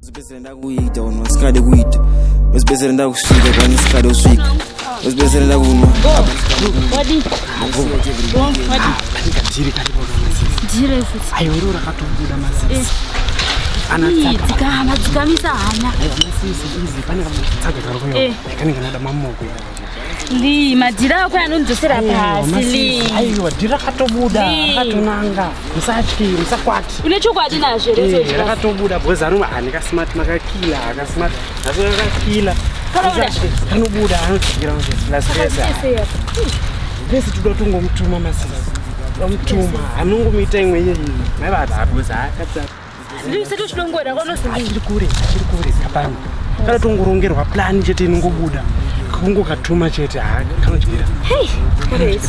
Uzibesele ndakuita wona sikade kuita. Uzibesele ndakuswika kwani sikade uswika. Uzibesele ndakunwa. Wadi. Wadi. Ndiri karibu masisi. Ndiri futhi. Ayorora katombuda masisi. Ana tsikamisa hanya. Masisi izi pane kamutsaka karokuyo. Kani kana mamoko. Li madira akho anondzosera pasi li. Aiwa dira katobuda katonanga. Musatyi musakwati. Une chokwadi nazvo rezo. Rakatobuda bwezano anika smart makakila akasmart. Nazo yakakila. Kanobuda anodzigira lasesa. Vese tuda tungomutuma masisi. Mutuma anongomita imwe yeye. Maibada abweza akatsa. Ndise tochidongora kwanosunga achiri kure kapani. Kana tongorongerwa plan chete inongobuda. Kungokatuma chete kanochira. Hey, great.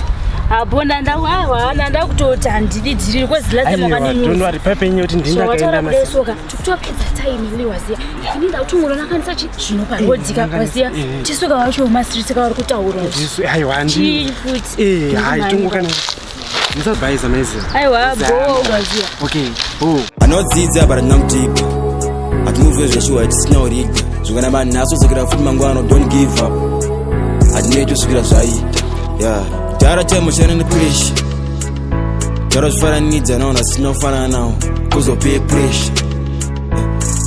Abona ndawawa ndakutoti handididiri kwezilase mwakanini. Don't worry, pepe nyoti ndingakaenda masisi. Soka tukutopedza time liwaziya. Ndinda utungoro nakanisa zvino parodika kwaziya. Tisoka wacho mastreet ka vari kutaura. Aiwa handi. Hai tungokana. Musabhaiza maize. Aiwa bo waziya. Okay. Oh. Anodzidza bara namutipa. Atimuvhe zveshuwa tisina urida. Zvokana vanhu naso zokera futi mangwana don't give up. Atinoita kusvikira zvaita. Yeah. Jara chemoshana nepressure. Jara zvifaranidza nawo nasinofanana nawo. Kuzopeya pressure.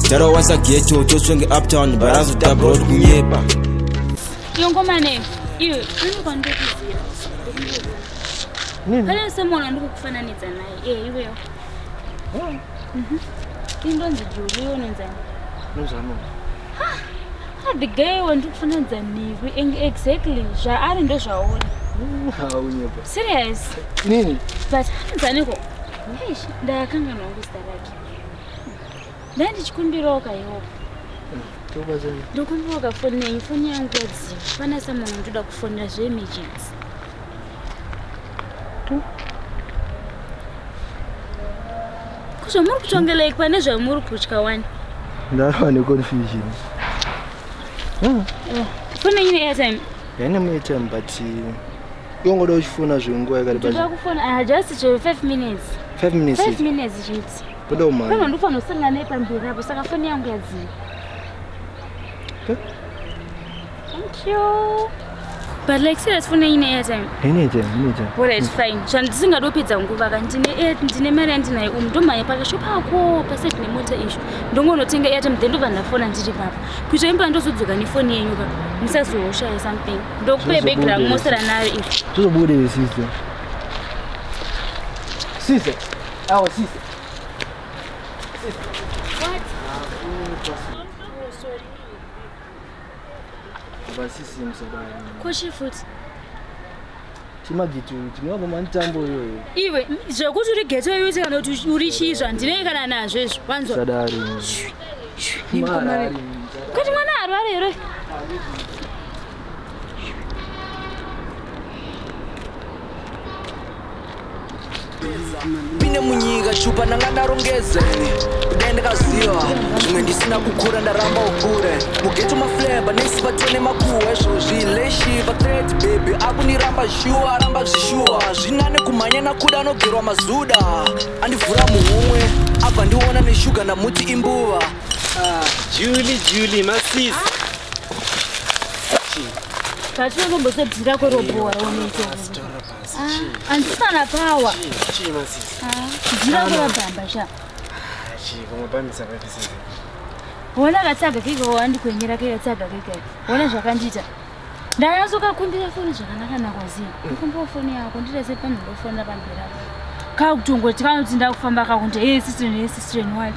Jara wasa ghetto tosvenge uptown barazo double road kunyepa. Yongomane, iwe unokwandokuzira. Kale semona ndikukufananidza naye. Iweyo. Indonzi Julie unonzani? Nozano. The guy wandikufananidza niwe exactly. Ari ndo zvaona. Haunyepa. Serious? Nini? But hanzaniko. Hey, ndakanga nongista rake. Ndichikumbira kayo. Tobazani. Ndokumbira foni yangu yadziwa. Pana someone ndoda kufonera zveemergency. Zvamuri kutongela pane zvamuri kutya wani. Ndava neconfusion. Fone ine airtime. Yaine airtime but yongoda uchifona zvenguva yakareba. Ndoda kufona just 5 minutes. 5 minutes. 5 minutes chiti. Toda umani. Kana ndofana usangana naye pamberi apo saka fone yangu yadziwa. Thank you. But like serious phone ine airtime. Ine airtime. Well, it's fine. Chandisingandopedza nguva ndine mari yandinaye ndomhanya pakashopa ako paseti nemota izvo. Ndongonotenga airtime then ndobva ndafona ndiri papa. Kuitira imba ndozodzoka nefoni yenyu pa. Musazoshaya something. Ndokupe background mosera nayo izvo. Tozobude sister. Sister. Our sister. What? Basisi msabani. Koshi futhi. Timagitu tinova mantambo yoyo. Iwe zvekuti uri ghetto yote kana kuti uri chizva ndine kana nazvo izvo. Wanzo. Sadari. Kuti mwana arwara here. Pine munyika chupa nangadarongeze ndendikaziva zvimwe ndisina kukura ndaramba ukure mugeto maflavor nesivatene makuhwe zvozvileshi vatrade baby akuniramba shuwa ramba zvishuwa zvinane kumhanya nakuda anogerwa mazuda andivhura muhumwe abva ndiona neshuga ndamuti imbuva. Julie masisi. Kachinombosedzira kwerobhora unoita. Andisana power. Chii masisi. Ndira kurabamba sha. Kumabambisa papisi. Wona katsaga kike wandikwenyera katsaga kike. Wona zvakandita. Ndanasoka kumbira foni zvakanaka nakwaziya. Kumba foni yako ndirese panondofona pambira. Kakutongoti kanoti ndakufamba kakunti sister what?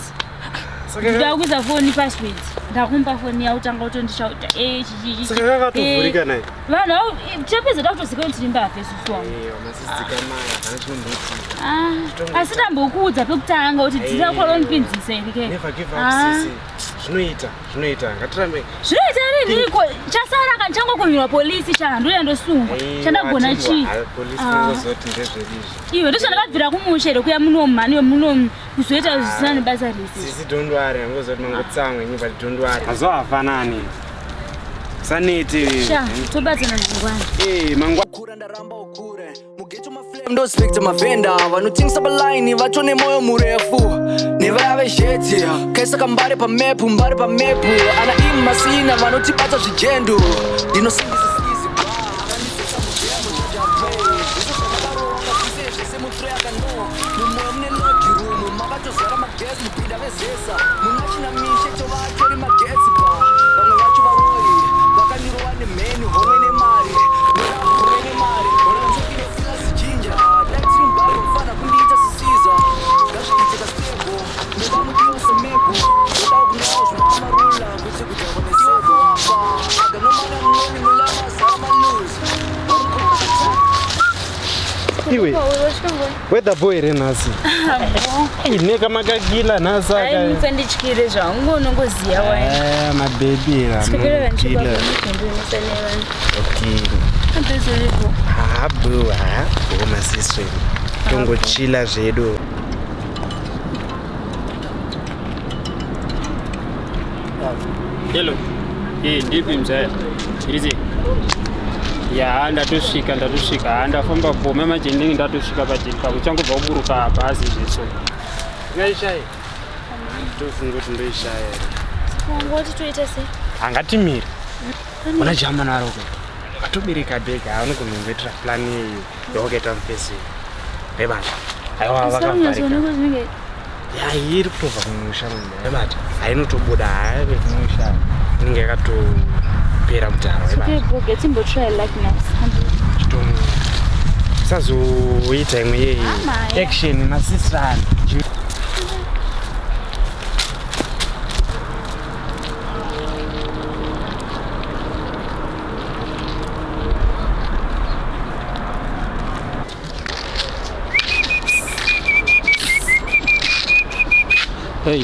Ndakuza foni password. Ndakumba foni yawo tanga utondishauta chichi. Saka kakatovhurika naye. Vanhu chapedza ndakutozika kuti ndiri Mbavha isusu. Masisi dzikamaya kana chinomboti. Asi ndambokuudza pekutanga kuti dzira kwalonipinzisa irike. Never give up sisi. Zvinoita ngatirambe. Zvinoita ririko chasara kana changokunywa polisi chandoya ndosungwa. Chandagona chi? Polisi ngozoti ndezverizvi. Iwe ndoshandakabvira kumushe rekuya munomhani wemunomu kuzoita zvisina nebasa rese. Sisi don't worry ngozoti mangotsamwe nyumba don't worry. Azohafanani. Saniti. Sha, tobatsana mangwana. Mangwana. Kura ndaramba ukure mugeto maflavor ndospekta mavenda vanotengesa palaini vatone moyo murefu vave jeti kaisaka mbari pamepu ana imasina vanotibata zvijendo ndinosingisa sizi mumwe mune logirumu makatozara magezi mupinda vezesa munachina mishe tovatori magezi pa vamwe vacho varoi vakanirowa nemheni homwe nemari vanatsokinosina zijinja daitiri mbaro kufana kundiita sisiza ngazviitika stebo ndovamudiwa semebo oda kunawo zvinoamarula kuti kutakonesevapa aganomana noni mulamazamaluzi iwe weather boy renhasi ineka makagila nhasi ndichikire zvangu unongoziya wae mabebi masisweni tongochila zvedu hello ndipi mzaya irizi ya ndatosvika ndafamba bhome majendingi ndatosvika pajeka kuchangobva kuburuka bhazi zveso ngaishaye tofunga kuti ndoishaya ngoti toita sei hangatimiri una jamani aroko atobereka bhega anogombetera plani yeyo yokuita mufesi bebata aiwa vakavharika iri kutobva kumusha bebata hainotobuda haive kumusha inenge yakatopera mutaro sazoita imwe yeyi action nasisana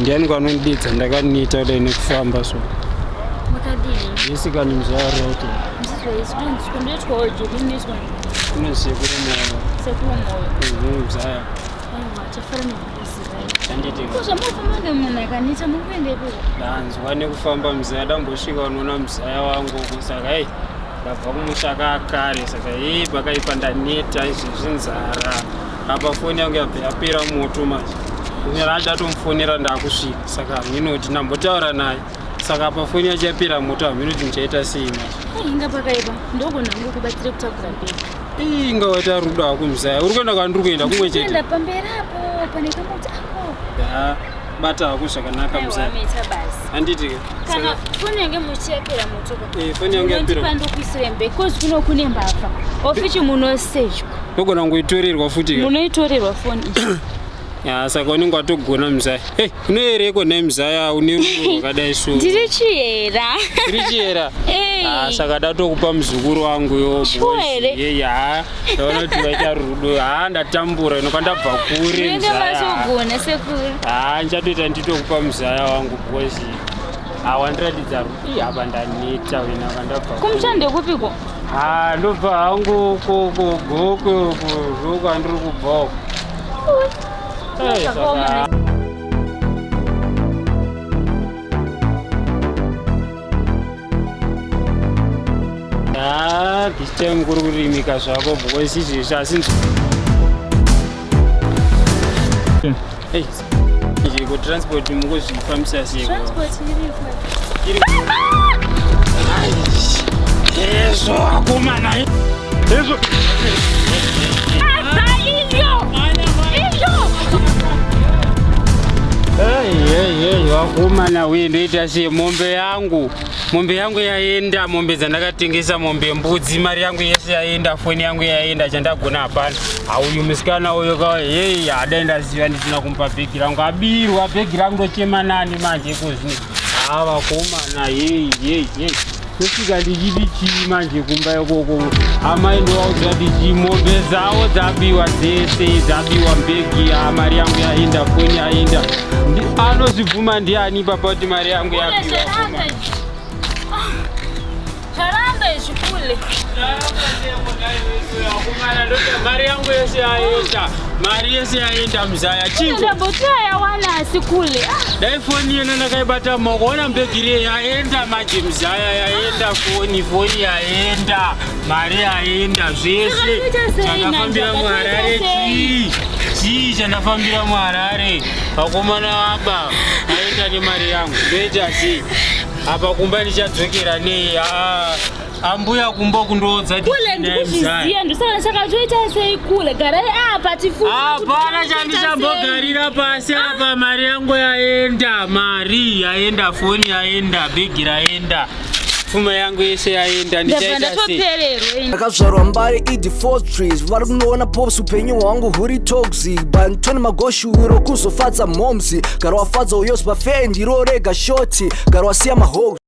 ndiani kwanondidza ndakanita kudai nekufamba so isikani mzarete kune sekurumoyo mzaya danzwa nekufamba mzaya dambosvika unoona mzaya wangu saka ndabva kumusha kare saka pakaipa ndaneta izvezvinzara apa foni yangu yabva yapera moto manje ndatomufonera ndakusvika saka haminoti ndambotaura naye saka apa foni yacho yapera moto haminoti ndichaita sei inga pakaipa ndogona ngo kubatsira kutakura bhegi ingawaita rudo hako mzaya uri kuenda kwandiri kuenda kumwe chete enda pamberapo pane kamoti ako bata hako zvakanaka mzaya handiti kana foni yange muchiyapera moto foni yange yapera pandokuisire mbeki kozi kuno kune mbavha ofichi munosedya ndogona ngoitorerwa futi munoitorerwa foni saka unenge watogona mzaya unoereko naye mzaya une rudo rwakadai so ndiri chiyera saka ndatokupa muzukuru wangu ndaona kuti waita rudo ndatambura inoka ndabva kure ndichatoita nditokupa mzaya wangu bhozi wandiratidza rudo apa ndaneta wenaka ndabva kumushando kupiko ndobva hangu kogoko zvoku andiri kubvako this time kuri kurimika zvako because izvezvi asi ko transport mungozvifambisa seizvo akomana izvo wakomana we ndoita sei mombe yangu yaenda mombe dzandakatengesa mombe mbudzi mari yangu yese yaenda foni yangu yaenda chandagona hapana uyu musikana uyo hadai ndaziva ndisina kumupa bhegi rangu abirwa bhegi rangu ndochema nani manje kozvino vakomana kusvika ndichiti chii manje kumba ikoko amai ndovaudza kuti mombe dzavo dzabiwa dzese dzabiwa mbegi mari yangu yaenda foni yaenda anozvibvuma ndiani papa kuti mari yangu yabiwa zvaramba izvikule mari yangu yese yaenda mari yese yaenda mzaya chindobotoya yawana asi kule dai foni yena ndakaibata makuona mbegiri yaenda manje mzaya yaenda foni yaenda mari yaenda zvese chandafambira muharare chii chandafambira muharare vakomana vaba aenda nemari yangu ndoita sei apa kumba ndichadzokera nei ambuya kumba kundoodza kule ndikuzviziya ndosaka saka toita sei kule garai apa tifuka hapana chandichambogarira pasi apa mari yangu yaenda mari yaenda foni yaenda bhegi raenda pfuma yangu yese yaenda ndichaita sei ndakazvarwa mbari id4 trees vari kunoona pops upenyu hwangu huri toxic bantoni magoshuro kuzofadza momsi gara wafadza uyosba fe ndiro rega shoti gara wasiya mahos